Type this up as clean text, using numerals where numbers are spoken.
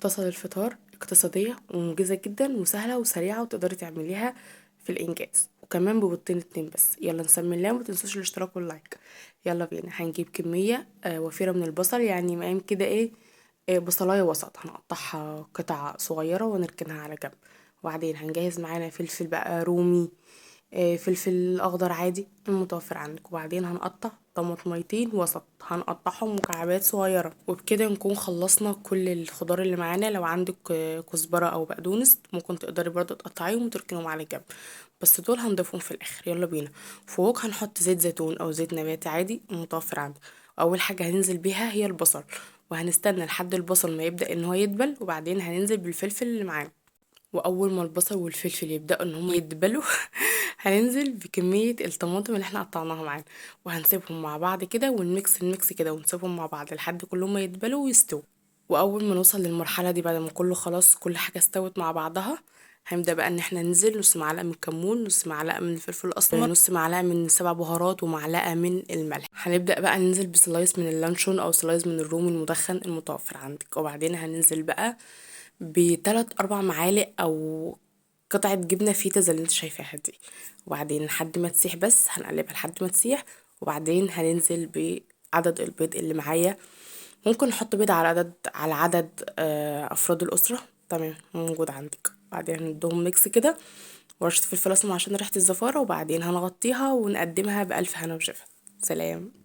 طاسة الفطار اقتصادية ومنجزة جدا وسهلة وسريعة وتقدري تعمليها في الإنجاز، وكمان ببيضتين اتنين بس. يلا نسمي الله ومتنسوش الاشتراك واللايك. يلا بينا. هنجيب كمية وفيرة من البصل، يعني مقام كده ايه، بصلاية وسط، هنقطعها قطع صغيرة ونركنها على جنب. وبعدين هنجهز معانا فلفل بقى رومي، فلفل اخضر عادي المتوفر عندك. وبعدين هنقطع طماطميتين وسط، هنقطعهم مكعبات صغيره. وبكده نكون خلصنا كل الخضار اللي معانا. لو عندك كزبره او بقدونس ممكن تقدري برضه تقطعيهم وتركنهم على جنب، بس دول هنضيفهم في الاخر. يلا بينا. فوق هنحط زيت زيتون او زيت نباتي عادي المتوفر عندك. اول حاجه هننزل بيها هي البصل، وهنستنى لحد البصل ما يبدأ ان هو يدبل، وبعدين هننزل بالفلفل اللي معانا. واول ما البصل والفلفل يبداوا ان هم يدبلوا هننزل بكميه الطماطم اللي احنا قطعناها معانا، وهنسيبهم مع بعض كده ونميكس الميكس كده، ونسيبهم مع بعض لحد كلهم ما يدبلوا ويستووا. واول ما نوصل للمرحله دي بعد ما كله خلاص كل حاجه استوت مع بعضها، هنبدا بقى ان احنا ننزل نص معلقه من الكمون، نص معلقه من الفلفل الاسمر، نص معلقه من سبع بهارات، ومعلقه من الملح. هنبدا بقى ننزل بسلايس من اللانشون او سلايس من الرومي المدخن المتوفر عندك. وبعدين هننزل بقى بتلات اربع معالق او قطعة جبنة فيتا زي اللي انت شايفاها دي. وبعدين لحد ما تسيح، بس هنقلبها لحد ما تسيح. وبعدين هننزل بعدد البيض اللي معايا. ممكن نحط بيض على عدد افراد الاسرة، تمام موجود عندك. بعدين هندوهم ميكس كده، ورشة فلفل اسمر عشان ريحة الزفارة. وبعدين هنغطيها ونقدمها بألف هنا وشفا. سلام.